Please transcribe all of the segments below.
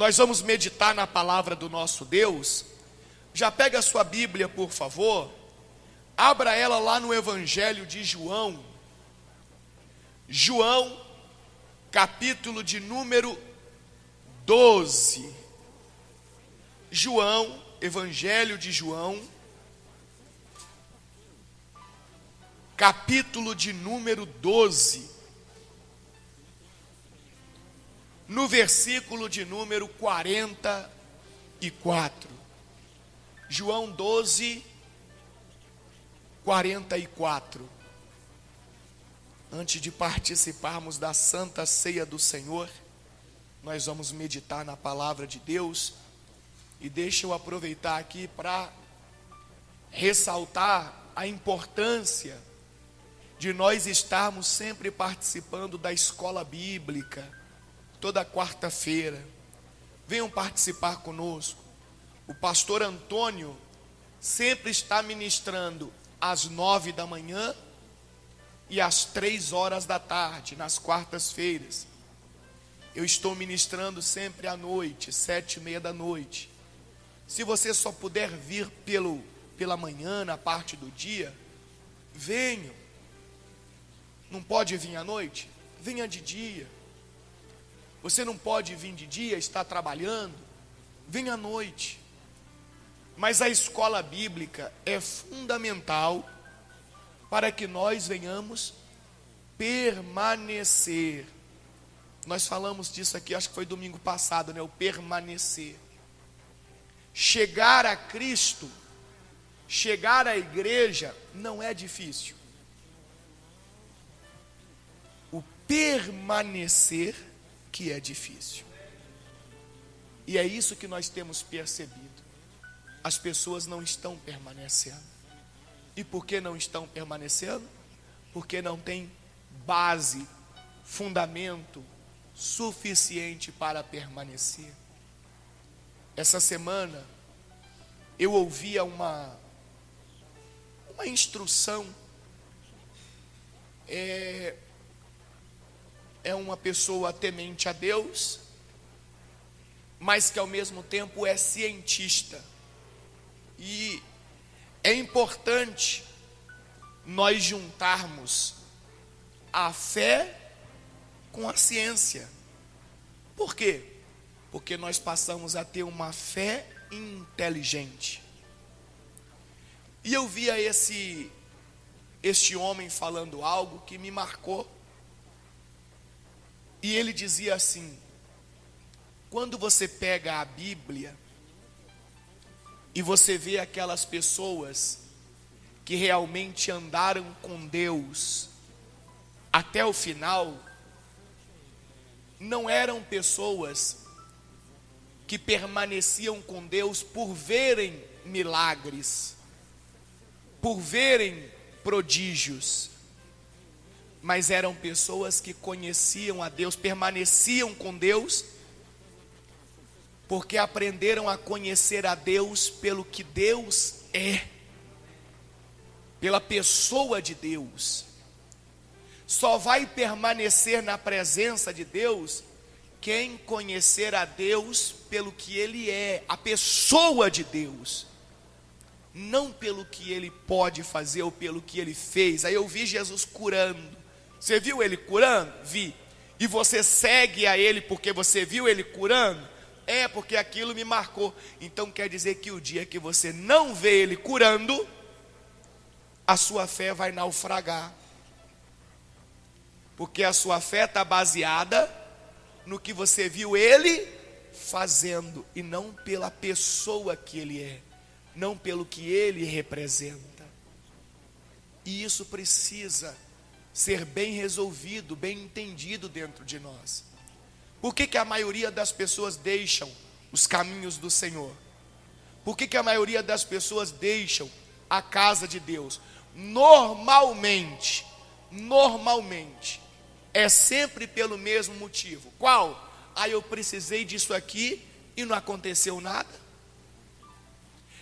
Nós vamos meditar na palavra do nosso Deus. Já pega a sua Bíblia, por favor. Abra ela lá no Evangelho de João. João, capítulo de número 12. João, Evangelho de João, capítulo de número 12. No versículo de número 44. João 12, 44. Antes de participarmos da Santa Ceia do Senhor, nós vamos meditar na palavra de Deus. E deixa eu aproveitar aqui para ressaltar a importância de nós estarmos sempre participando da escola bíblica, toda quarta-feira. Venham participar conosco. O pastor Antônio sempre está ministrando às 9 da manhã e às 3 horas da tarde, nas quartas-feiras. Eu estou ministrando sempre à noite, 7:30 da noite. Se você só puder vir pela manhã, na parte do dia, venha. Não pode vir à noite? Venha de dia. Você não pode vir de dia, está trabalhando? Venha à noite. Mas a escola bíblica é fundamental para que nós venhamos permanecer. Nós falamos disso aqui, acho que foi domingo passado, né? O permanecer. Chegar a Cristo, chegar à igreja, não é difícil. O permanecer que é difícil. E é isso que nós temos percebido. As pessoas não estão permanecendo. E por que não estão permanecendo? Porque não tem base, fundamento suficiente para permanecer. Essa semana eu ouvia uma instrução. É uma pessoa temente a Deus, mas que ao mesmo tempo é cientista. E é importante nós juntarmos a fé com a ciência. Por quê? Porque nós passamos a ter uma fé inteligente. E eu via este homem falando algo que me marcou. E ele dizia assim: quando você pega a Bíblia e você vê aquelas pessoas que realmente andaram com Deus até o final, não eram pessoas que permaneciam com Deus por verem milagres, por verem prodígios, mas eram pessoas que conheciam a Deus, permaneciam com Deus, porque aprenderam a conhecer a Deus pelo que Deus é, pela pessoa de Deus. Só vai permanecer na presença de Deus quem conhecer a Deus pelo que Ele é, a pessoa de Deus, não pelo que Ele pode fazer ou pelo que Ele fez. Aí eu vi Jesus curando. Você viu Ele curando? Vi. E você segue a Ele porque você viu Ele curando? É, porque aquilo me marcou. Então quer dizer que o dia que você não vê Ele curando, a sua fé vai naufragar. Porque a sua fé está baseada no que você viu Ele fazendo, e não pela pessoa que Ele é, não pelo que Ele representa. E isso precisa ser bem resolvido, bem entendido dentro de nós. Por que a maioria das pessoas deixam os caminhos do Senhor? Por que a maioria das pessoas deixam a casa de Deus? Normalmente, é sempre pelo mesmo motivo. Qual? Eu precisei disso aqui e não aconteceu nada.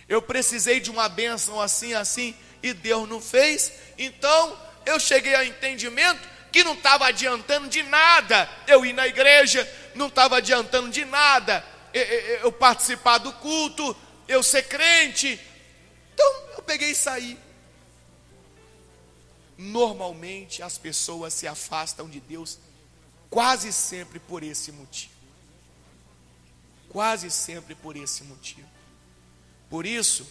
Eu precisei de uma bênção assim, e Deus não fez. Então, eu cheguei ao entendimento que não estava adiantando de nada eu ir na igreja, não estava adiantando de nada eu participar do culto, eu ser crente. Então eu peguei e saí. Normalmente as pessoas se afastam de Deus quase sempre por esse motivo. Quase sempre por esse motivo. Por isso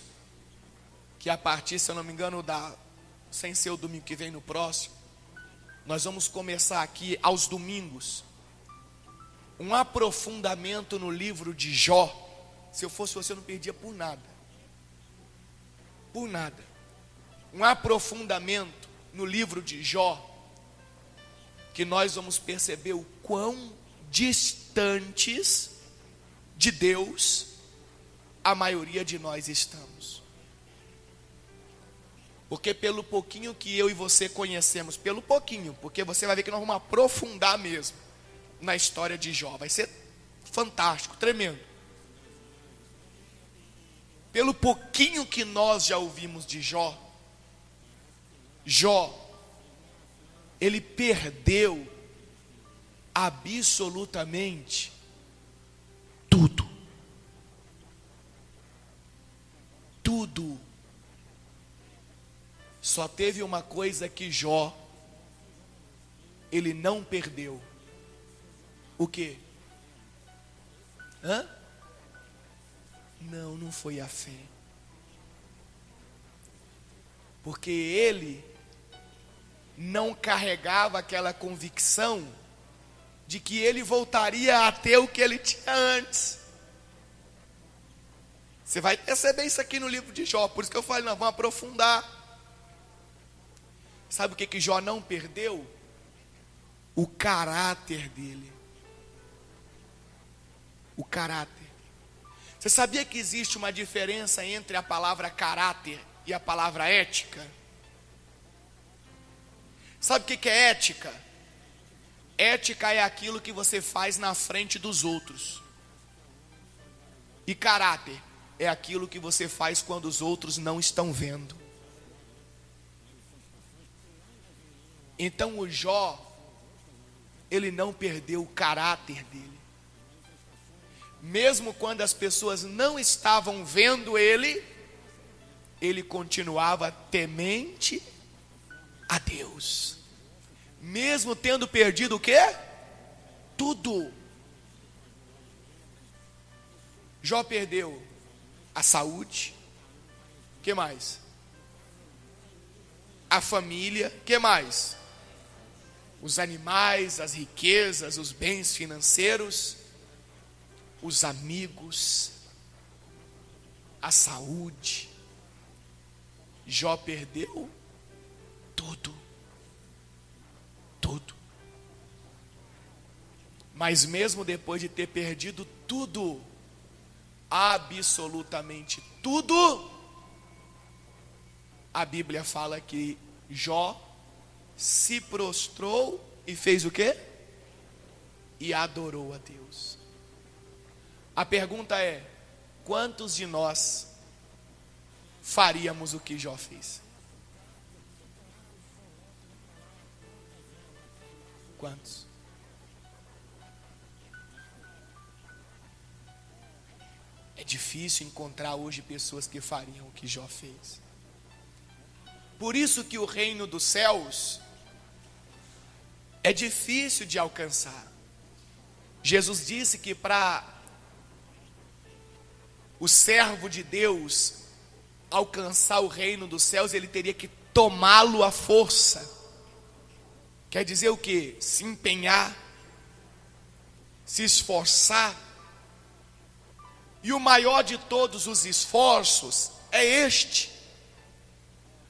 que a partir, se eu não me engano, sem ser o domingo que vem, no próximo, nós vamos começar aqui aos domingos um aprofundamento no livro de Jó. Se eu fosse você, eu não perdia por nada. Por nada. Um aprofundamento no livro de Jó, que nós vamos perceber o quão distantes de Deus a maioria de nós estamos. Porque pelo pouquinho que eu e você conhecemos, pelo pouquinho, porque você vai ver que nós vamos aprofundar mesmo na história de Jó, vai ser fantástico, tremendo. Pelo pouquinho que nós já ouvimos de Jó, ele perdeu absolutamente tudo. Tudo. Só teve uma coisa que Jó, ele não perdeu. O quê? Não foi a fé. Porque ele não carregava aquela convicção de que ele voltaria a ter o que ele tinha antes. Você vai perceber isso aqui no livro de Jó. Por isso que eu falei, nós vamos aprofundar. Sabe o que Jó não perdeu? O caráter dele. O caráter. Você sabia que existe uma diferença entre a palavra caráter e a palavra ética? Sabe o que é ética? Ética é aquilo que você faz na frente dos outros. E caráter é aquilo que você faz quando os outros não estão vendo. Então o Jó, ele não perdeu o caráter dele. Mesmo quando as pessoas não estavam vendo ele continuava temente a Deus. Mesmo tendo perdido o quê? Tudo. Jó perdeu a saúde. O que mais? A família. O que mais? Os animais, as riquezas, os bens financeiros, os amigos, a saúde. Jó perdeu tudo. Tudo. Mas mesmo depois de ter perdido tudo, absolutamente tudo, a Bíblia fala que Jó se prostrou e fez o quê? E adorou a Deus. A pergunta é: quantos de nós faríamos o que Jó fez? Quantos? É difícil encontrar hoje pessoas que fariam o que Jó fez. Por isso que o reino dos céus é difícil de alcançar. Jesus disse que para o servo de Deus alcançar o reino dos céus, ele teria que tomá-lo à força. Quer dizer o quê? Se empenhar, se esforçar. E o maior de todos os esforços é este: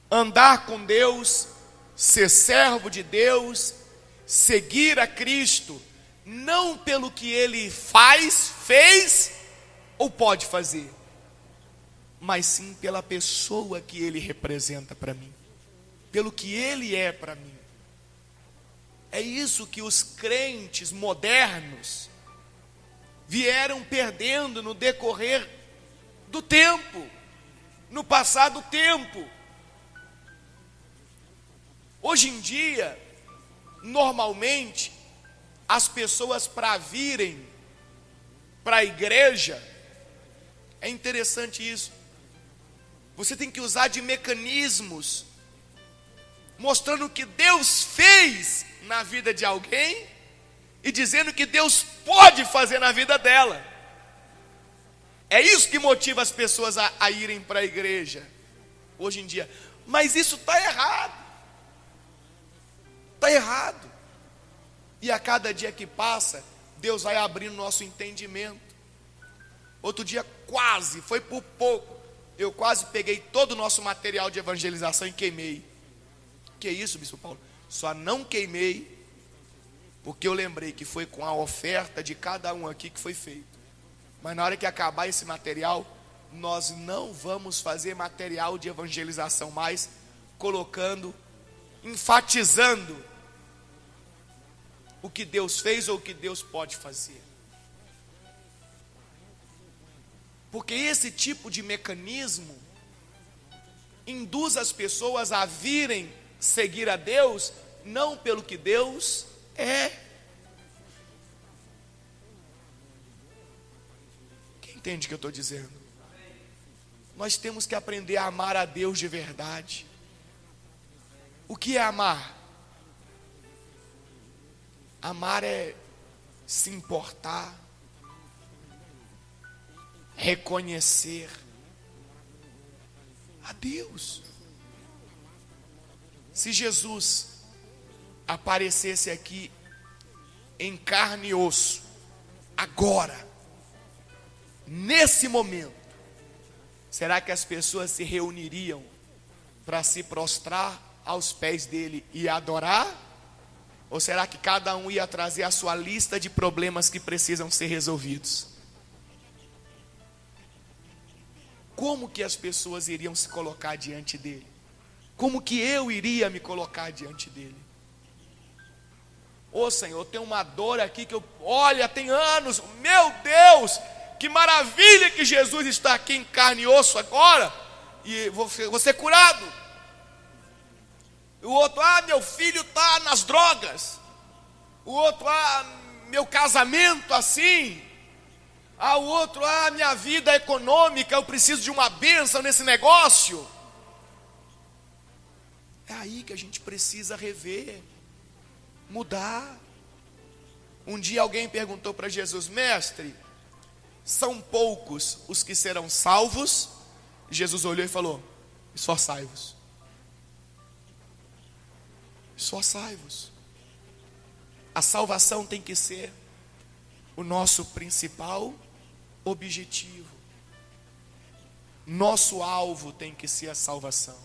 andar com Deus, ser servo de Deus, seguir a Cristo, não pelo que Ele faz, fez ou pode fazer, mas sim pela pessoa que Ele representa para mim, pelo que Ele é para mim. É isso que os crentes modernos vieram perdendo no decorrer do tempo, no passado tempo. Hoje em dia, normalmente, as pessoas para para a igreja, é interessante isso. Você tem que usar de mecanismos mostrando o que Deus fez na vida de alguém e dizendo que Deus pode fazer na vida dela. É isso que motiva as pessoas a irem para a igreja hoje em dia. Mas isso está errado. Está errado. E a cada dia que passa, Deus vai abrindo nosso entendimento. Outro dia foi por pouco, eu quase peguei todo o nosso material de evangelização e queimei. Que isso, Bispo Paulo? Só não queimei porque eu lembrei que foi com a oferta de cada um aqui que foi feito. Mas na hora que acabar esse material, nós não vamos fazer material de evangelização mais, enfatizando o que Deus fez ou o que Deus pode fazer. Porque esse tipo de mecanismo induz as pessoas a virem seguir a Deus, não pelo que Deus é. Quem entende o que eu estou dizendo? Nós temos que aprender a amar a Deus de verdade. O que é amar? Amar é se importar, reconhecer a Deus. Se Jesus aparecesse aqui em carne e osso, agora, nesse momento, será que as pessoas se reuniriam para se prostrar aos pés dele e adorar? Ou será que cada um ia trazer a sua lista de problemas que precisam ser resolvidos? Como que as pessoas iriam se colocar diante dele? Como que eu iria me colocar diante dele? Ô Senhor, tem uma dor aqui que tem anos, meu Deus, que maravilha que Jesus está aqui em carne e osso agora, e vou ser curado. O outro, meu filho está nas drogas. O outro, meu casamento assim. O outro, minha vida econômica, eu preciso de uma bênção nesse negócio. É aí que a gente precisa rever, mudar. Um dia alguém perguntou para Jesus: mestre, são poucos os que serão salvos? Jesus olhou e falou: esforçai-vos. Esforçai-vos. A salvação tem que ser o nosso principal objetivo. Nosso alvo tem que ser a salvação.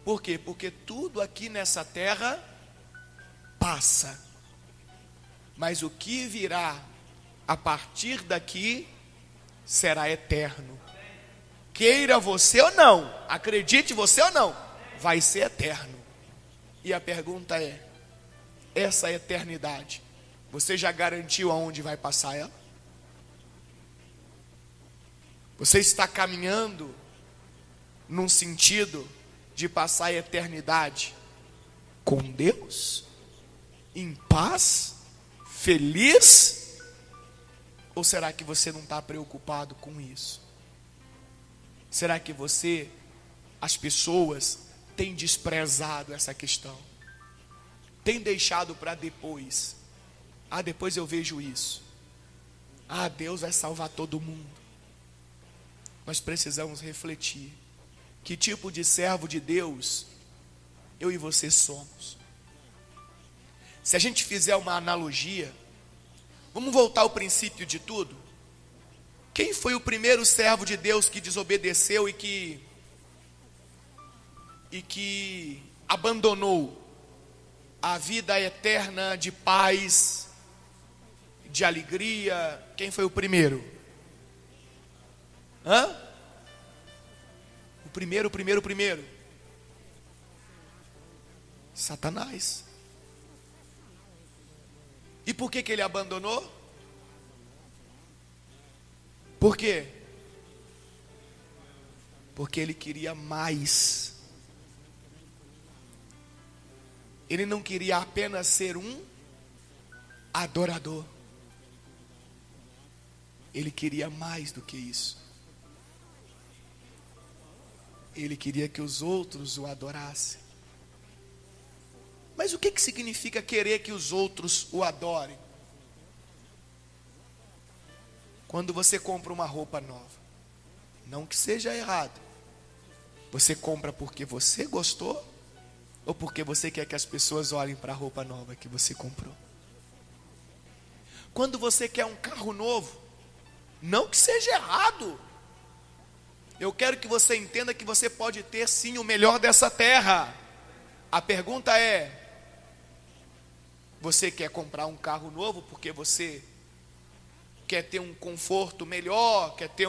Por quê? Porque tudo aqui nessa terra passa. Mas o que virá a partir daqui será eterno. Queira você ou não, acredite você ou não, vai ser eterno. E a pergunta é: essa eternidade, você já garantiu aonde vai passar ela? Você está caminhando num sentido de passar a eternidade com Deus? Em paz? Feliz? Ou será que você não está preocupado com isso? Será que as pessoas têm desprezado essa questão? Tem deixado para depois? Depois eu vejo isso. Deus vai salvar todo mundo. Nós precisamos refletir. Que tipo de servo de Deus eu e você somos? Se a gente fizer uma analogia, vamos voltar ao princípio de tudo. Quem foi o primeiro servo de Deus que desobedeceu e que abandonou a vida eterna de paz, de alegria? Quem foi o primeiro? O primeiro. Satanás. E por que ele abandonou? Por quê? Porque ele queria mais. Ele não queria apenas ser um adorador. Ele queria mais do que isso. Ele queria que os outros o adorassem. Mas o que significa querer que os outros o adorem? Quando você compra uma roupa nova, não que seja errado, você compra porque você gostou ou porque você quer que as pessoas olhem para a roupa nova que você comprou? Quando você quer um carro novo, não que seja errado, eu quero que você entenda que você pode ter sim o melhor dessa terra. A pergunta é: você quer comprar um carro novo porque você quer ter um conforto melhor, quer ter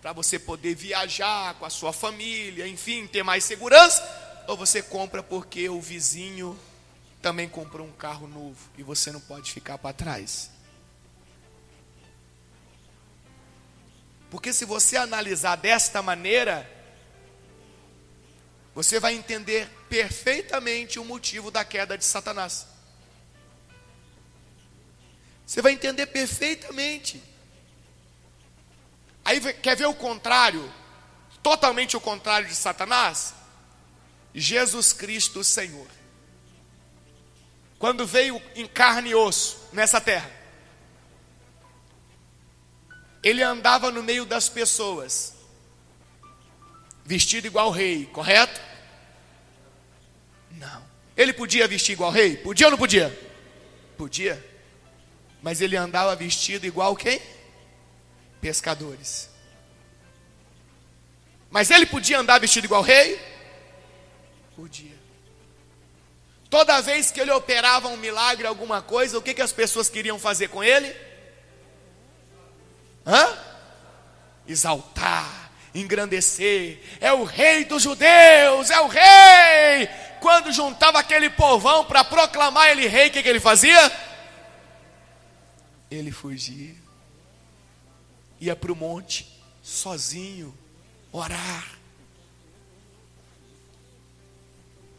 para você poder viajar com a sua família, enfim, ter mais segurança? Ou você compra porque o vizinho também comprou um carro novo e você não pode ficar para trás? Porque se você analisar desta maneira, você vai entender perfeitamente o motivo da queda de Satanás. Você vai entender perfeitamente. Aí quer ver o contrário? Totalmente o contrário de Satanás? Jesus Cristo, o Senhor. Quando veio em carne e osso nessa terra, ele andava no meio das pessoas, vestido igual rei, correto? Não. Ele podia vestir igual rei? Podia ou não podia? Podia. Mas ele andava vestido igual quem? Pescadores. Mas ele podia andar vestido igual rei? Podia. Toda vez que ele operava um milagre, alguma coisa, o que as pessoas queriam fazer com ele? Exaltar, engrandecer. É o rei dos judeus, é o rei. Quando juntava aquele povão para proclamar ele rei, o que ele fazia? Ele fugia, ia para o monte, sozinho, orar.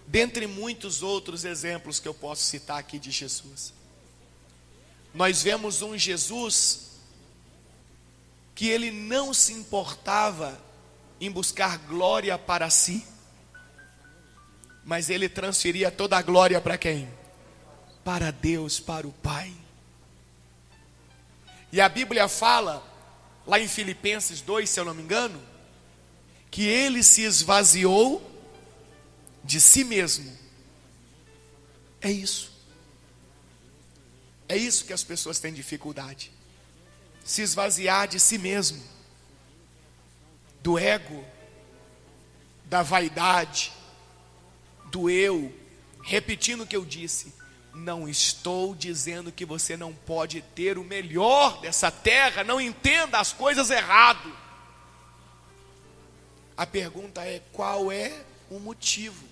Dentre muitos outros exemplos que eu posso citar aqui de Jesus, nós vemos um Jesus que ele não se importava em buscar glória para si, mas ele transferia toda a glória para quem? Para Deus, para o Pai. E a Bíblia fala, lá em Filipenses 2, se eu não me engano, que ele se esvaziou de si mesmo. É isso. É isso que as pessoas têm dificuldade. Se esvaziar de si mesmo. Do ego, da vaidade, do eu. Repetindo o que eu disse, não estou dizendo que você não pode ter o melhor dessa terra, não entenda as coisas errado. A pergunta é: qual é o motivo?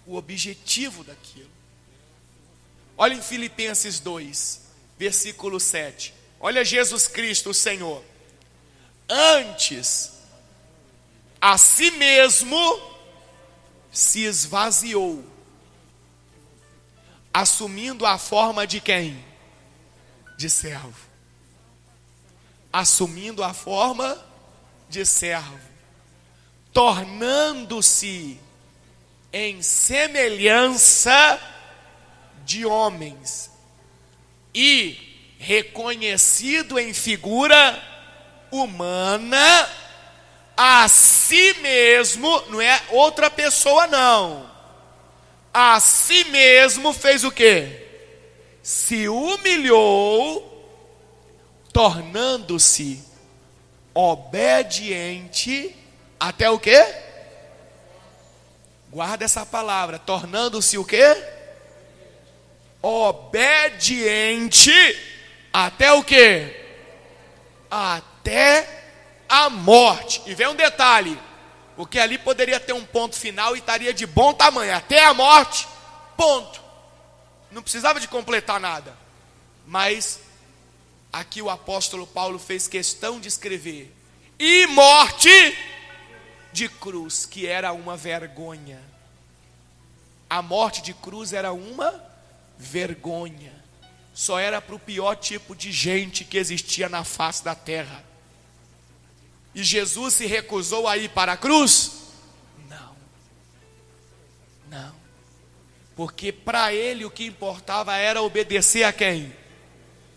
O objetivo daquilo? Olha em Filipenses 2, versículo 7. Olha Jesus Cristo, o Senhor. Antes, a si mesmo se esvaziou, assumindo a forma de quem? De servo. Assumindo a forma de servo, tornando-se em semelhança de homens, e reconhecido em figura humana, a si mesmo, não é outra pessoa não, a si mesmo fez o quê? Se humilhou, tornando-se obediente até o quê? Guarda essa palavra, tornando-se o quê? Obediente até o quê? Até a morte. E vem um detalhe, porque ali poderia ter um ponto final e estaria de bom tamanho, até a morte, ponto. Não precisava de completar nada. Mas aqui o apóstolo Paulo fez questão de escrever: e morte de cruz, que era uma vergonha. A morte de cruz era uma vergonha. só era para o pior tipo de gente que existia na face da terra. E Jesus se recusou a ir para a cruz? Não. Porque para ele o que importava era obedecer a quem?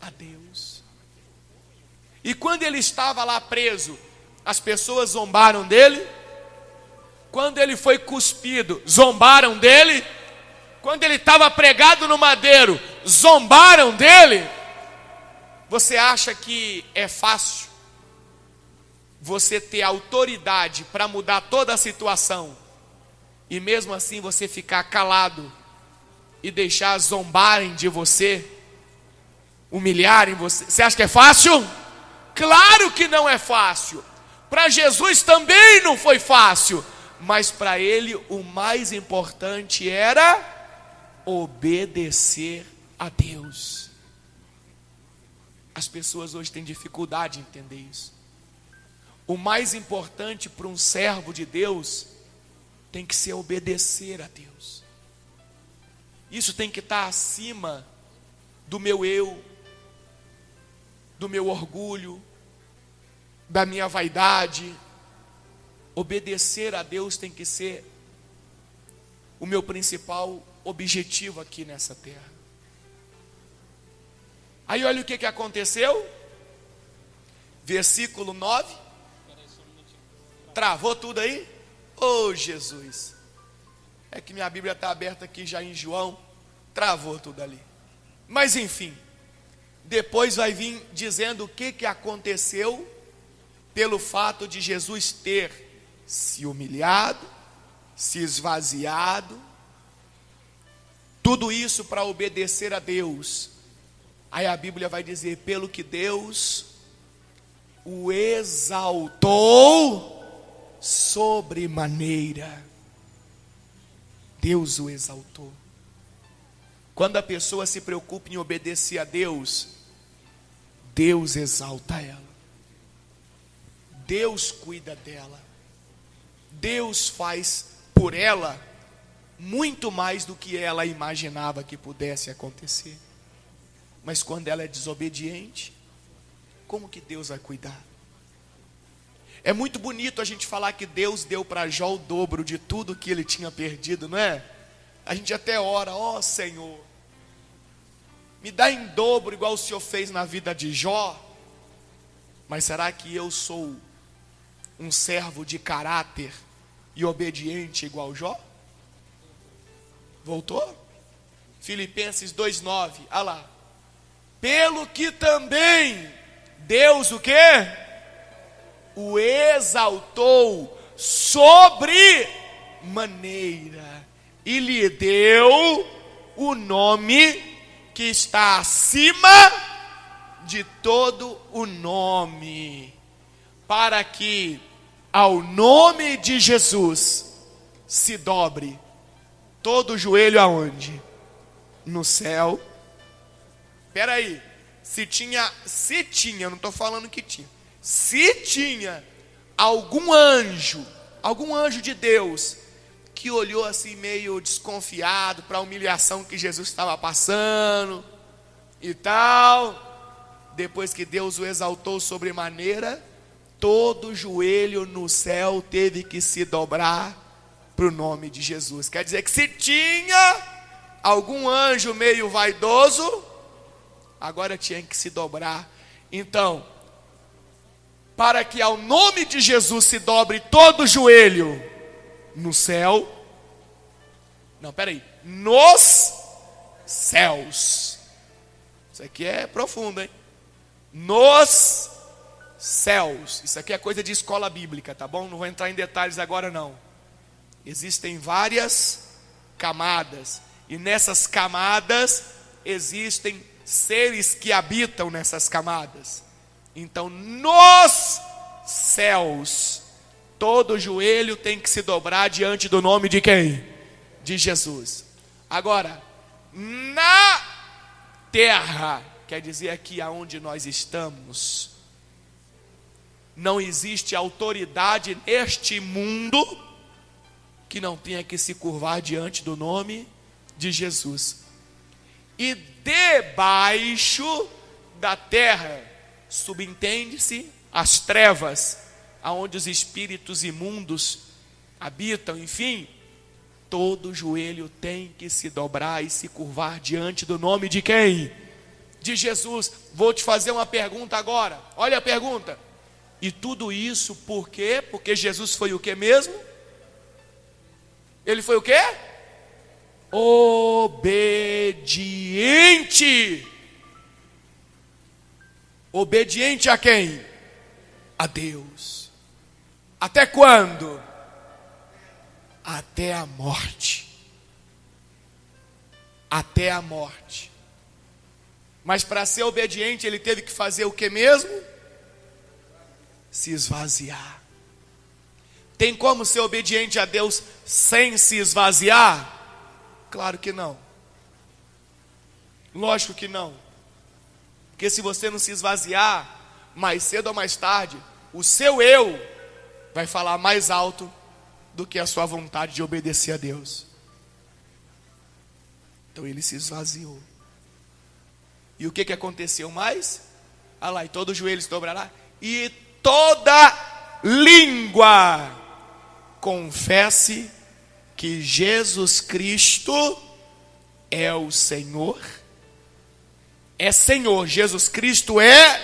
A Deus. E quando ele estava lá preso, as pessoas zombaram dele? Quando ele foi cuspido, zombaram dele? Quando ele estava pregado no madeiro, zombaram dele? Você acha que é fácil você ter autoridade para mudar toda a situação e mesmo assim você ficar calado e deixar zombarem de você, humilharem você? Você acha que é fácil? Claro que não é fácil. Para Jesus também não foi fácil, mas para ele o mais importante era obedecer a Deus. As pessoas hoje têm dificuldade em entender isso. O mais importante para um servo de Deus tem que ser obedecer a Deus. Isso tem que estar acima do meu eu, do meu orgulho, da minha vaidade. Obedecer a Deus tem que ser o meu principal objetivo aqui nessa terra. Aí olha o que aconteceu. Versículo 9. Travou tudo aí? Oh, Jesus. É que minha Bíblia está aberta aqui já em João. Travou tudo ali. Mas enfim, depois vai vir dizendo o que aconteceu pelo fato de Jesus ter se humilhado, se esvaziado, tudo isso para obedecer a Deus. Aí a Bíblia vai dizer, pelo que Deus o exaltou sobremaneira. Deus o exaltou. Quando a pessoa se preocupa em obedecer a Deus, Deus exalta ela. Deus cuida dela. Deus faz por ela muito mais do que ela imaginava que pudesse acontecer. Mas quando ela é desobediente, como que Deus vai cuidar? É muito bonito a gente falar que Deus deu para Jó o dobro de tudo que ele tinha perdido, não é? A gente até ora, ó Senhor, me dá em dobro igual o Senhor fez na vida de Jó. Mas será que eu sou um servo de caráter e obediente igual Jó? Voltou? Filipenses 2:9, olha lá. Pelo que também Deus o quê? O exaltou sobre maneira e lhe deu o nome que está acima de todo o nome, para que ao nome de Jesus se dobre todo o joelho aonde? No céu. Espera aí, se tinha, eu não estou falando que tinha, se tinha algum anjo de Deus que olhou assim meio desconfiado para a humilhação que Jesus estava passando e tal, depois que Deus o exaltou sobremaneira, todo joelho no céu teve que se dobrar para o nome de Jesus. Quer dizer que se tinha algum anjo meio vaidoso, agora tinha que se dobrar. Então, para que ao nome de Jesus se dobre todo o joelho no céu, não, peraí, nos céus, isso aqui é profundo, hein? Nos céus, isso aqui é coisa de escola bíblica, tá bom? Não vou entrar em detalhes agora não. Existem várias camadas, e nessas camadas existem seres que habitam nessas camadas. Então, nos céus, todo joelho tem que se dobrar diante do nome de quem? De Jesus. Agora, na terra, quer dizer aqui aonde nós estamos, não existe autoridade neste mundo que não tenha que se curvar diante do nome de Jesus. e debaixo da terra, subentende-se as trevas, aonde os espíritos imundos habitam, enfim, todo joelho tem que se dobrar e se curvar diante do nome de quem? De Jesus. Vou te fazer uma pergunta agora, olha a pergunta. E tudo isso por quê? Porque Jesus foi o que mesmo? Ele foi o quê? Obediente. Obediente a quem? A Deus. Até quando? Até a morte. Até a morte. Mas para ser obediente ele teve que fazer o que mesmo? Se esvaziar. Tem como ser obediente a Deus sem se esvaziar? Claro que não. Lógico que não. Porque se você não se esvaziar, mais cedo ou mais tarde, o seu eu vai falar mais alto do que a sua vontade de obedecer a Deus. Então ele se esvaziou. E o que aconteceu mais? Ah lá, e todo joelho se dobrará, e toda língua confesse que Jesus Cristo é o Senhor. É Senhor, Jesus Cristo é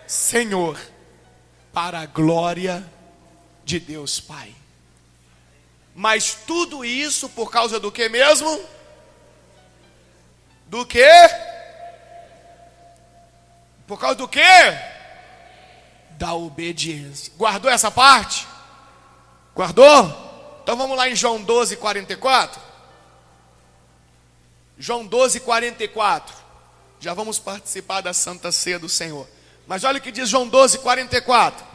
Senhor, para a glória de Deus Pai. Mas tudo isso por causa do que mesmo? Do que? Por causa do que? Da obediência. Guardou essa parte? Guardou? Então vamos lá em João 12, 44. João 12, 44. Já vamos participar da Santa Ceia do Senhor. Mas olha o que diz João 12, 44.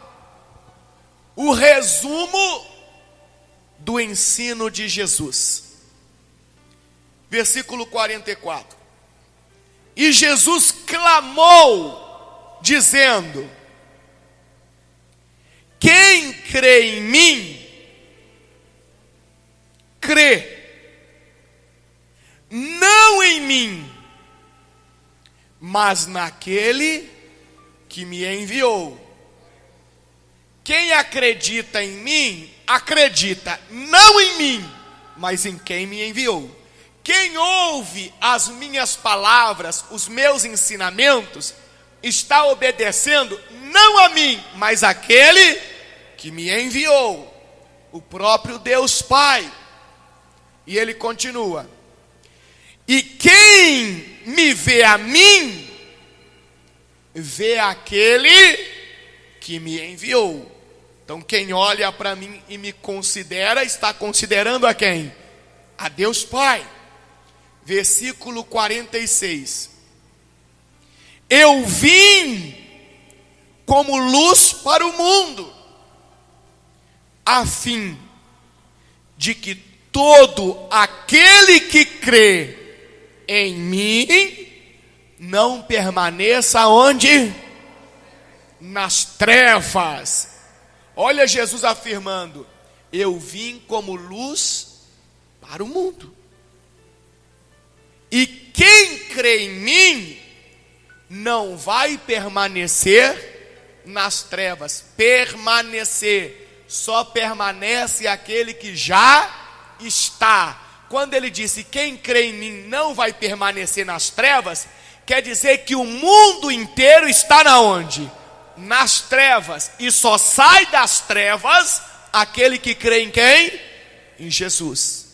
O resumo do ensino de Jesus. Versículo 44. E Jesus clamou, dizendo: quem crê em mim, crê não em mim, mas naquele que me enviou. Quem acredita em mim, acredita não em mim, mas em quem me enviou. Quem ouve as minhas palavras, os meus ensinamentos, está obedecendo não a mim, mas àquele que me enviou, o próprio Deus Pai. E ele continua: e quem me vê a mim, vê aquele que me enviou. Então quem olha para mim e me considera, está considerando a quem? A Deus Pai. Versículo 46. Eu vim como luz para o mundo, a fim de que todo aquele que crê em mim não permaneça onde? Nas trevas. Olha Jesus afirmando: eu vim como luz para o mundo. E quem crê em mim não vai permanecer nas trevas. Permanecer. Só permanece aquele que já está. Quando ele disse quem crê em mim não vai permanecer nas trevas, quer dizer que o mundo inteiro está na onde? Nas trevas. E só sai das trevas aquele que crê em quem? Em Jesus.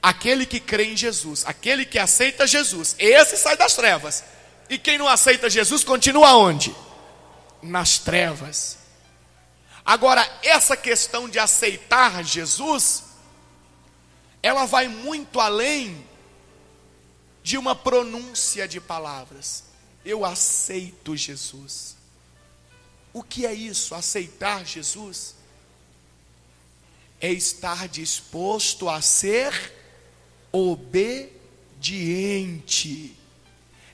Aquele que crê em Jesus, aquele que aceita Jesus, esse sai das trevas. E quem não aceita Jesus continua onde? Nas trevas. Agora, essa questão de aceitar Jesus, ela vai muito além de uma pronúncia de palavras. Eu aceito Jesus. O que é isso? Aceitar Jesus é estar disposto a ser obediente.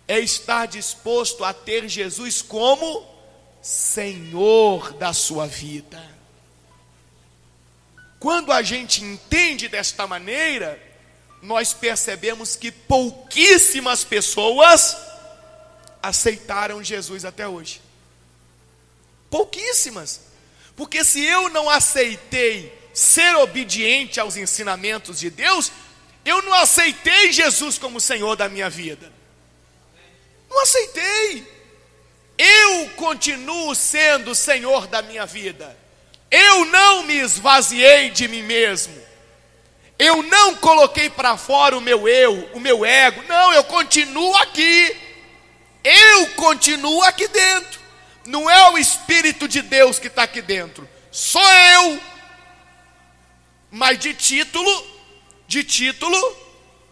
É estar disposto a ter Jesus como Senhor da sua vida. Quando a gente entende desta maneira, nós percebemos que pouquíssimas pessoas aceitaram Jesus até hoje. Pouquíssimas. Porque se eu não aceitei ser obediente aos ensinamentos de Deus, eu não aceitei Jesus como Senhor da minha vida. Não aceitei. Eu continuo sendo Senhor da minha vida. Eu não me esvaziei de mim mesmo. Eu não coloquei para fora o meu eu, o meu ego. Não, eu continuo aqui. Eu continuo aqui dentro. Não é o Espírito de Deus que está aqui dentro. Sou eu. Mas de título,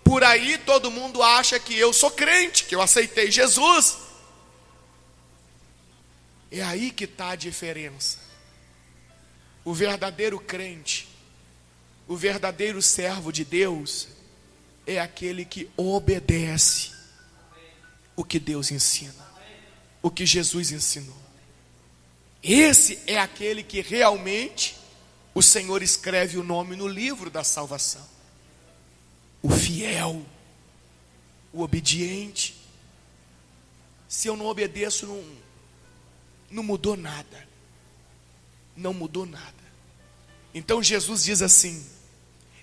por aí todo mundo acha que eu sou crente, que eu aceitei Jesus. É aí que está a diferença. O verdadeiro crente, o verdadeiro servo de Deus, é aquele que obedece o que Deus ensina, o que Jesus ensinou. Esse é aquele que realmente o Senhor escreve o nome no livro da salvação. O fiel, o obediente. Se eu não obedeço, não mudou nada. Não mudou nada. Então Jesus diz assim: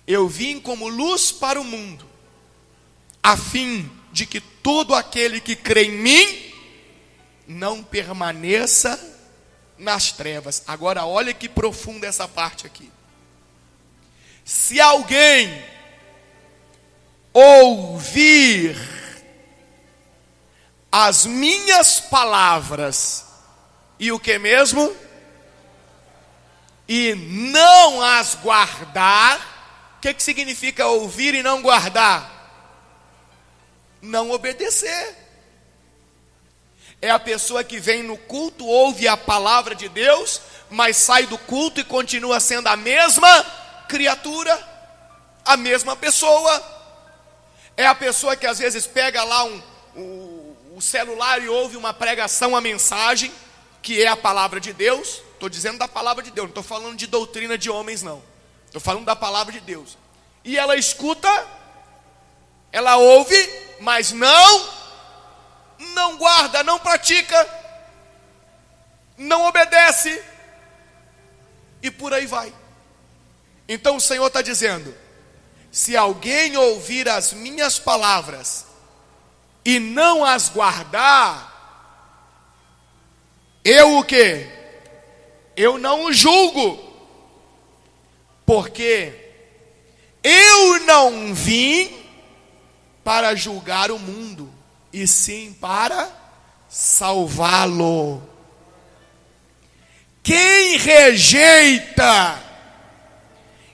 eu vim como luz para o mundo, a fim de que todo aquele que crê em mim não permaneça nas trevas. Agora olha que profunda essa parte aqui. Se alguém ouvir as minhas palavras e o que mesmo? E não as guardar. O que significa ouvir e não guardar? Não obedecer. É a pessoa que vem no culto, ouve a palavra de Deus, mas sai do culto e continua sendo a mesma criatura, a mesma pessoa. É a pessoa que às vezes pega lá o celular e ouve uma pregação, uma mensagem, que é a palavra de Deus. Estou dizendo da palavra de Deus, não estou falando de doutrina de homens não. Estou falando da palavra de Deus. E ela escuta, ela ouve, mas não guarda, não pratica, não obedece, e por aí vai. Então o Senhor está dizendo: se alguém ouvir as minhas palavras e não as guardar, eu o quê? Eu não o julgo, porque eu não vim para julgar o mundo, e sim para salvá-lo. Quem rejeita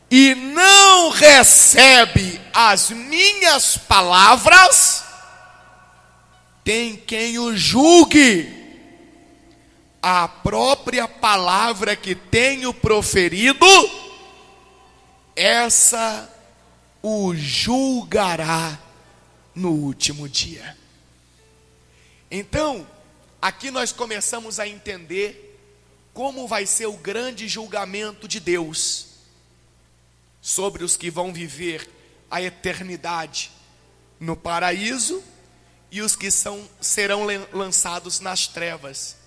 e não recebe as minhas palavras, tem quem o julgue. A própria palavra que tenho proferido, essa o julgará no último dia. Então, aqui nós começamos a entender como vai ser o grande julgamento de Deus sobre os que vão viver a eternidade no paraíso e os que serão lançados nas trevas.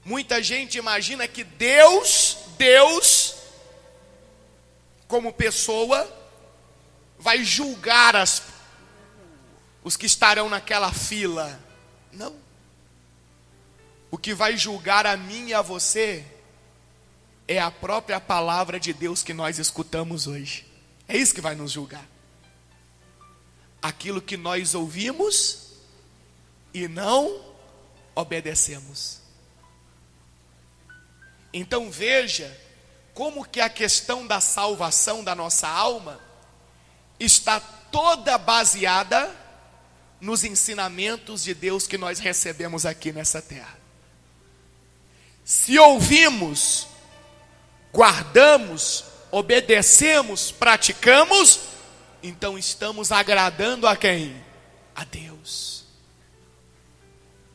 Muita gente imagina que Deus, como pessoa, vai julgar os que estarão naquela fila. Não. O que vai julgar a mim e a você é a própria palavra de Deus que nós escutamos hoje. É isso que vai nos julgar. Aquilo que nós ouvimos e não obedecemos. Então veja como que a questão da salvação da nossa alma está toda baseada nos ensinamentos de Deus que nós recebemos aqui nessa terra. Se ouvimos, guardamos, obedecemos, praticamos, então estamos agradando a quem? A Deus.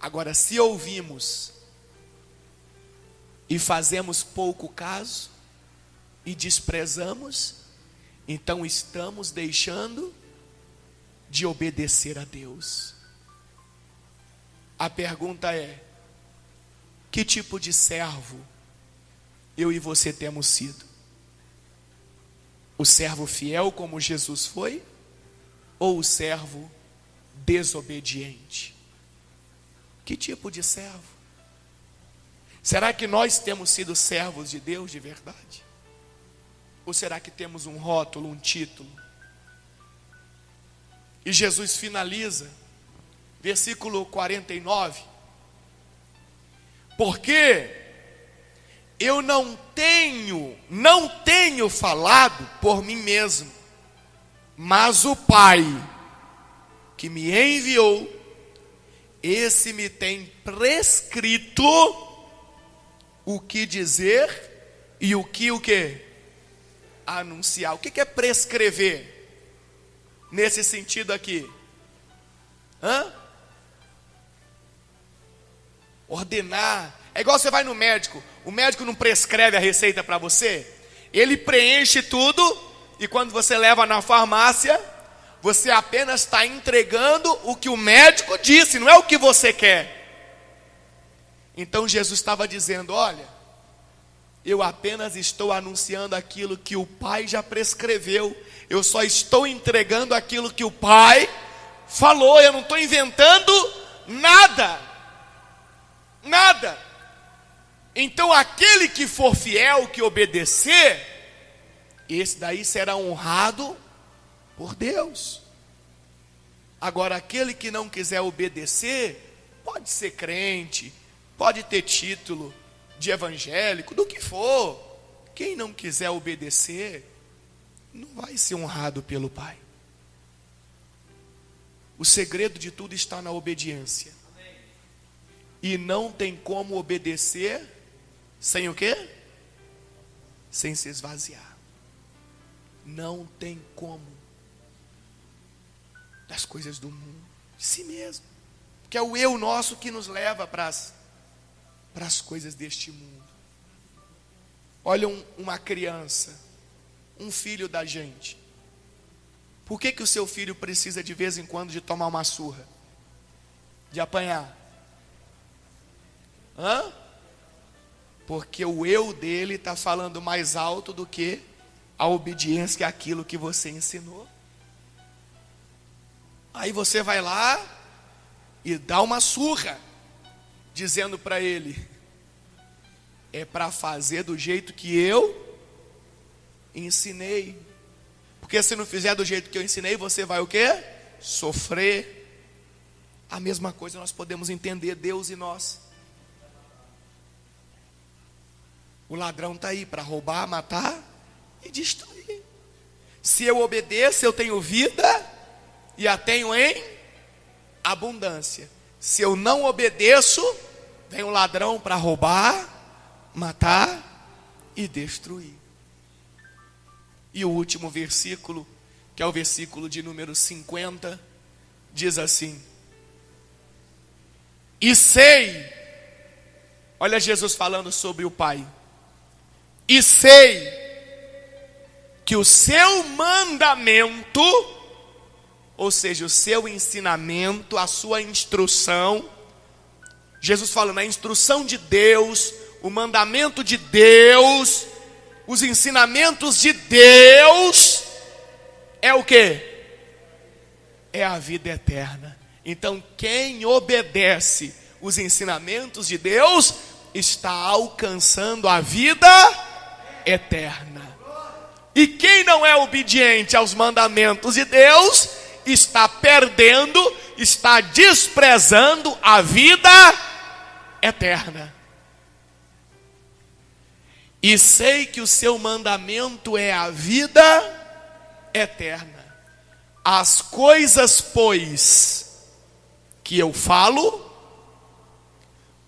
Agora, se ouvimos e fazemos pouco caso e desprezamos, então estamos deixando de obedecer a Deus. A pergunta é: que tipo de servo eu e você temos sido? O servo fiel como Jesus foi? Ou o servo desobediente? Que tipo de servo? Será que nós temos sido servos de Deus de verdade? Ou será que temos um rótulo, um título? E Jesus finaliza, versículo 49. Porque eu não tenho falado por mim mesmo, mas o Pai que me enviou, esse me tem prescrito o que dizer e o que anunciar. O que é prescrever? Nesse sentido aqui. Ordenar. É igual você vai no médico. O médico não prescreve a receita para você. Ele preenche tudo. E quando você leva na farmácia, você apenas está entregando o que o médico disse, não é o que você quer. Então Jesus estava dizendo: olha, eu apenas estou anunciando aquilo que o Pai já prescreveu. Eu só estou entregando aquilo que o Pai falou. Eu não estou inventando nada. Nada. Então aquele que for fiel, que obedecer, esse daí será honrado por Deus. Agora aquele que não quiser obedecer, pode ser crente, pode ter título de evangélico, do que for. Quem não quiser obedecer, não vai ser honrado pelo Pai. O segredo de tudo está na obediência. E não tem como obedecer sem o quê? Sem se esvaziar. Não tem como. Das coisas do mundo, de si mesmo. Que é o eu nosso que nos leva para as coisas deste mundo. Olha uma criança, um filho da gente. Por que o seu filho precisa de vez em quando de tomar uma surra? De apanhar? Porque o eu dele está falando mais alto do que a obediência àquilo que você ensinou. Aí você vai lá e dá uma surra, dizendo para ele: é para fazer do jeito que eu ensinei. Porque se não fizer do jeito que eu ensinei, você vai o quê? Sofrer. A mesma coisa nós podemos entender Deus e nós. O ladrão está aí para roubar, matar e destruir. Se eu obedeço, eu tenho vida e a tenho em abundância. Se eu não obedeço, vem o ladrão para roubar, matar e destruir. E o último versículo, que é o versículo de número 50, diz assim: e sei, olha Jesus falando sobre o Pai, e sei que o seu mandamento, ou seja, o seu ensinamento, a sua instrução, Jesus falando, a instrução de Deus, o mandamento de Deus, os ensinamentos de Deus, é o quê? É a vida eterna. Então quem obedece os ensinamentos de Deus, está alcançando a vida eterna. E quem não é obediente aos mandamentos de Deus, está perdendo, está desprezando a vida eterna. E sei que o seu mandamento é a vida eterna. As coisas, pois, que eu falo,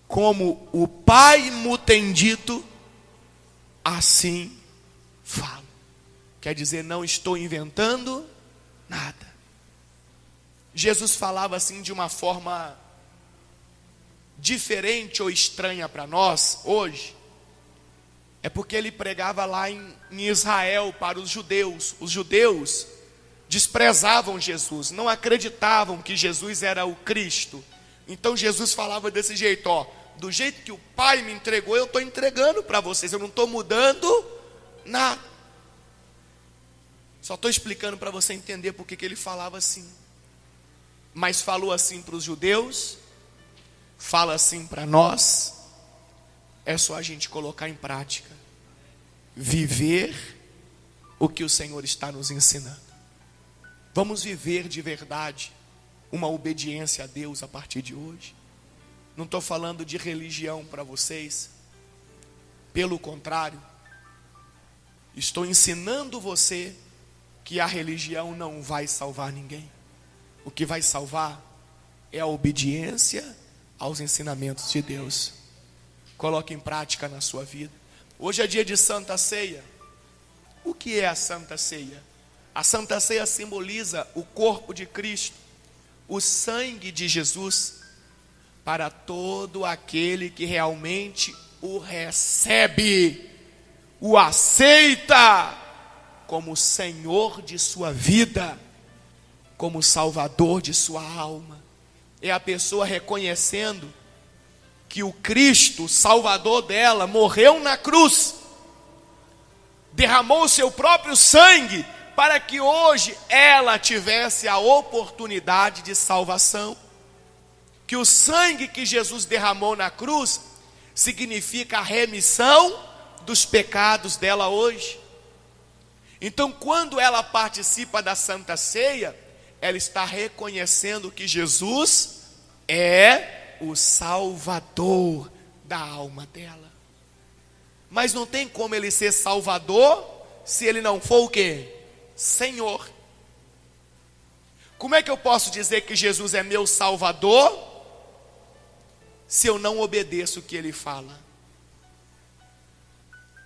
como o Pai me tem dito, assim falo. Quer dizer, não estou inventando nada. Jesus falava assim de uma forma diferente ou estranha para nós hoje. É porque ele pregava lá em Israel para os judeus. Os judeus desprezavam Jesus, não acreditavam que Jesus era o Cristo. Então Jesus falava desse jeito, ó, do jeito que o Pai me entregou, eu estou entregando para vocês, eu não estou mudando nada. Só estou explicando para você entender porque que ele falava assim. Mas falou assim para os judeus, fala assim para nós. É só a gente colocar em prática, viver o que o Senhor está nos ensinando. Vamos viver de verdade uma obediência a Deus a partir de hoje. Não estou falando de religião para vocês, pelo contrário, estou ensinando você que a religião não vai salvar ninguém. O que vai salvar é a obediência aos ensinamentos de Deus. Coloque em prática na sua vida. Hoje é dia de Santa Ceia. O que é a Santa Ceia? A Santa Ceia simboliza o corpo de Cristo, o sangue de Jesus, para todo aquele que realmente o recebe, o aceita como Senhor de sua vida, como Salvador de sua alma. É a pessoa reconhecendo que o Cristo, Salvador dela, morreu na cruz, derramou o seu próprio sangue, para que hoje ela tivesse a oportunidade de salvação. Que o sangue que Jesus derramou na cruz significa a remissão dos pecados dela hoje. Então, quando ela participa da Santa Ceia, ela está reconhecendo que Jesus é o Salvador da alma dela. Mas não tem como ele ser Salvador se ele não for o quê? Senhor. Como é que eu posso dizer que Jesus é meu Salvador se eu não obedeço o que ele fala?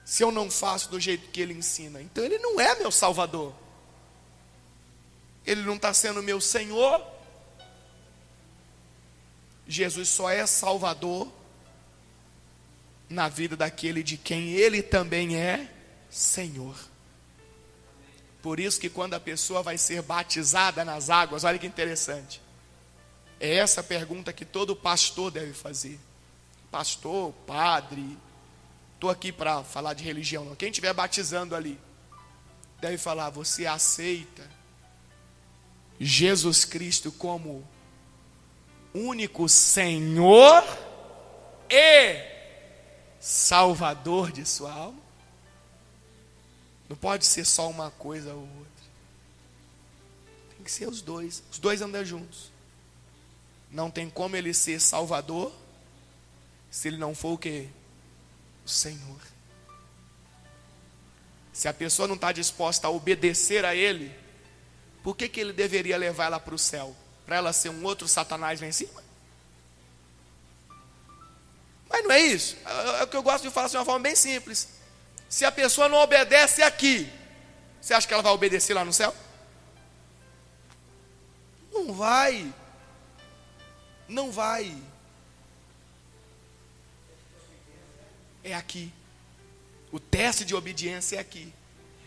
Se eu não faço do jeito que ele ensina? Então ele não é meu Salvador. Ele não está sendo meu Senhor. Jesus só é Salvador na vida daquele de quem ele também é Senhor. Por isso que quando a pessoa vai ser batizada nas águas, olha que interessante. É essa pergunta que todo pastor deve fazer. Pastor, padre, estou aqui para falar de religião não. Quem estiver batizando ali, deve falar, você aceita Jesus Cristo como único Senhor e Salvador de sua alma? Não pode ser só uma coisa ou outra. Tem que ser os dois. Os dois andam juntos. Não tem como ele ser Salvador se ele não for o quê? O Senhor. Se a pessoa não está disposta a obedecer a ele, por que ele deveria levar ela para o céu? Para ela ser um outro Satanás lá em cima? Mas não é isso. É o que eu gosto de falar de uma forma bem simples. Se a pessoa não obedece aqui, você acha que ela vai obedecer lá no céu? Não vai. Não vai. É aqui. O teste de obediência é aqui.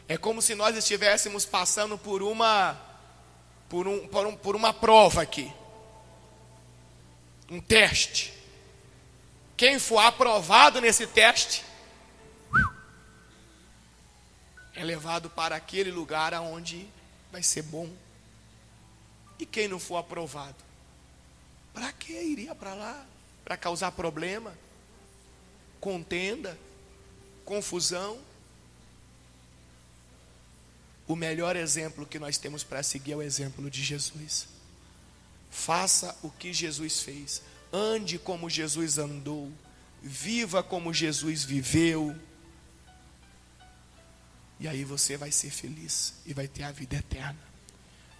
É como se nós estivéssemos passando por uma prova aqui. Um teste. Quem for aprovado nesse teste é levado para aquele lugar onde vai ser bom. E quem não for aprovado, para que iria para lá? Para causar problema, contenda, confusão? O melhor exemplo que nós temos para seguir é o exemplo de Jesus. Faça o que Jesus fez. Ande como Jesus andou. Viva como Jesus viveu. E aí você vai ser feliz e vai ter a vida eterna.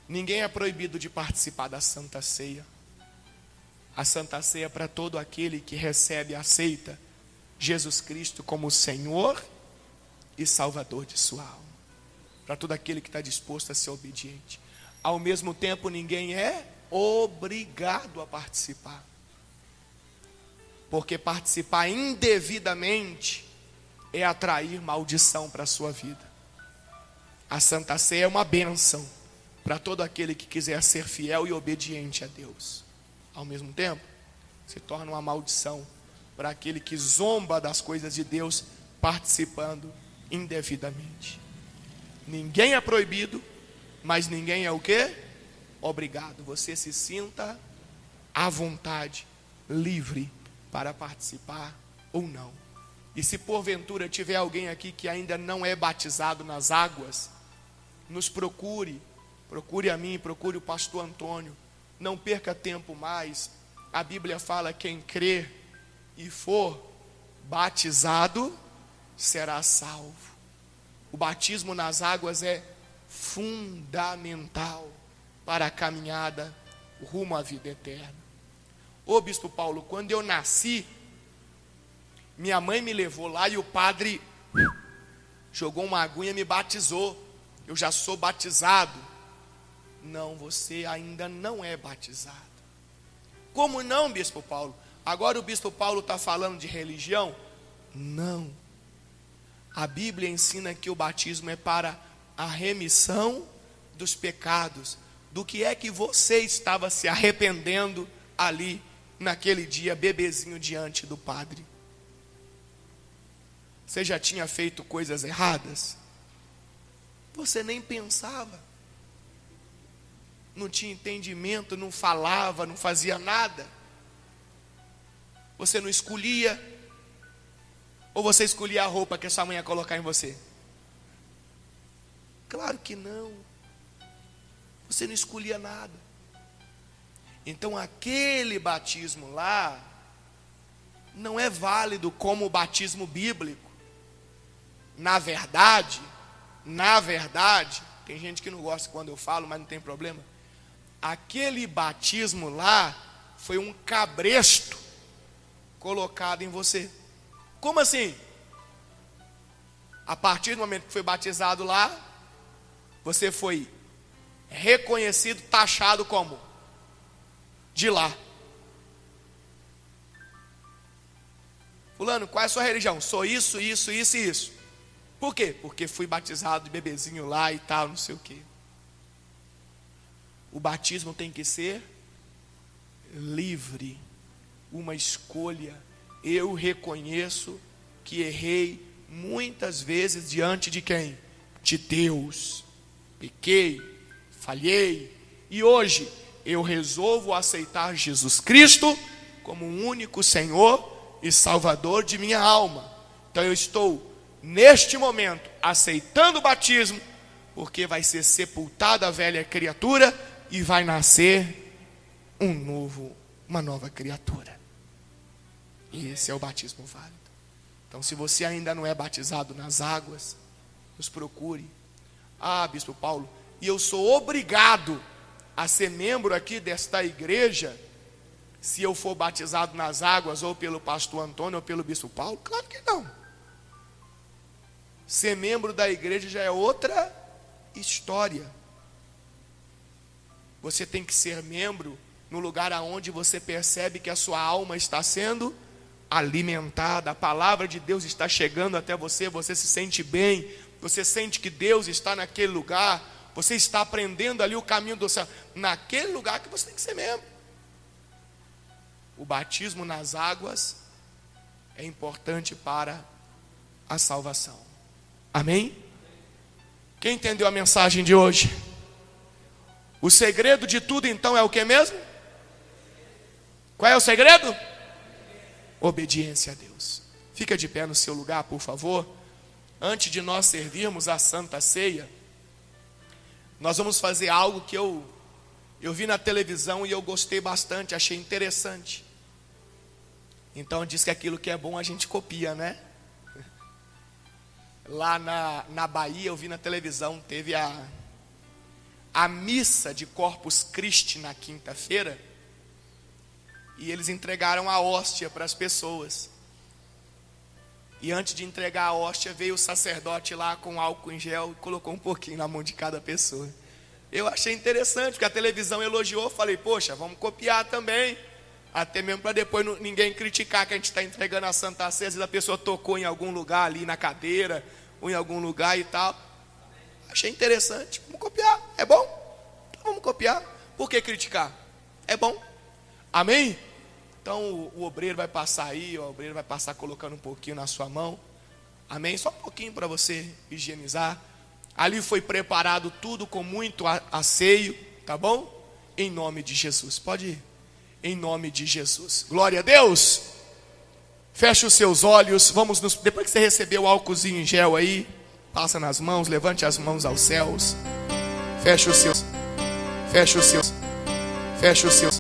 Ninguém é proibido de participar da Santa Ceia. A Santa Ceia é para todo aquele que recebe e aceita Jesus Cristo como Senhor e Salvador de sua alma. Para todo aquele que está disposto a ser obediente. Ao mesmo tempo, ninguém é obrigado a participar. Porque participar indevidamente é atrair maldição para a sua vida. A Santa Ceia é uma bênção para todo aquele que quiser ser fiel e obediente a Deus. Ao mesmo tempo, se torna uma maldição para aquele que zomba das coisas de Deus, participando indevidamente. Ninguém é proibido, mas ninguém é o quê? Obrigado. Você se sinta à vontade, livre para participar ou não. E se porventura tiver alguém aqui que ainda não é batizado nas águas, nos procure a mim, procure o pastor Antônio. Não perca tempo mais. A Bíblia fala: quem crer e for batizado será salvo. O batismo nas águas é fundamental para a caminhada rumo à vida eterna. Ô Bispo Paulo, quando eu nasci, minha mãe me levou lá e o padre jogou uma aguinha e me batizou. Eu já sou batizado. Não, você ainda não é batizado. Como não, Bispo Paulo? Agora o Bispo Paulo está falando de religião? Não. A Bíblia ensina que o batismo é para a remissão dos pecados. Do que é que você estava se arrependendo ali, naquele dia, bebezinho diante do padre? Você já tinha feito coisas erradas? Você nem pensava. Não tinha entendimento, não falava, não fazia nada. Você não escolhia. Ou você escolhia a roupa que a sua mãe ia colocar em você? Claro que não. Você não escolhia nada. Então aquele batismo lá não é válido como o batismo bíblico. Na verdade, tem gente que não gosta quando eu falo, mas não tem problema. Aquele batismo lá foi um cabresto colocado em você. Como assim? A partir do momento que foi batizado lá, você foi reconhecido, taxado como de lá. Fulano, qual é a sua religião? Sou isso, isso, isso e isso. Por quê? Porque fui batizado de bebezinho lá e tal, não sei o quê. O batismo tem que ser livre, uma escolha. Eu reconheço que errei muitas vezes diante de quem? De Deus. Pequei, falhei, e hoje eu resolvo aceitar Jesus Cristo como o único Senhor e Salvador de minha alma. Então eu estou, neste momento, aceitando o batismo, porque vai ser sepultada a velha criatura e vai nascer uma nova criatura. E esse é o batismo válido. Então, se você ainda não é batizado nas águas, nos procure. Ah, Bispo Paulo, e eu sou obrigado a ser membro aqui desta igreja, se eu for batizado nas águas, ou pelo pastor Antônio, ou pelo Bispo Paulo? Claro que não. Ser membro da igreja já é outra história. Você tem que ser membro no lugar aonde você percebe que a sua alma está sendo alimentada, a palavra de Deus está chegando até você, você se sente bem, você sente que Deus está naquele lugar, você está aprendendo ali o caminho do céu, naquele lugar que você tem que ser membro. O batismo nas águas é importante para a salvação. Amém? Quem entendeu a mensagem de hoje? O segredo de tudo então é o que mesmo? Qual é o segredo? Obediência a Deus. Fica de pé no seu lugar, por favor. Antes de nós servirmos a Santa Ceia, nós vamos fazer algo que eu vi na televisão e eu gostei bastante, achei interessante. Então diz que aquilo que é bom a gente copia, né? Lá na Bahia eu vi na televisão, teve a missa de Corpus Christi na quinta-feira, e eles entregaram a hóstia para as pessoas. E antes de entregar a hóstia, veio o sacerdote lá com álcool em gel e colocou um pouquinho na mão de cada pessoa. Eu achei interessante, porque a televisão elogiou, falei, poxa, vamos copiar também. Até mesmo para depois ninguém criticar que a gente está entregando a Santa Ceia. Às vezes a pessoa tocou em algum lugar ali na cadeira, ou em algum lugar e tal. Achei interessante. Vamos copiar. É bom? Então vamos copiar. Por que criticar? É bom. Amém? Então o obreiro vai passar aí, o obreiro vai passar colocando um pouquinho na sua mão. Amém? Só um pouquinho para você higienizar. Ali foi preparado tudo com muito asseio, tá bom? Em nome de Jesus. Pode ir. Em nome de Jesus. Glória a Deus. Feche os seus olhos. Depois que você recebeu o álcoolzinho em gel aí, passa nas mãos, levante as mãos aos céus. Feche os seus.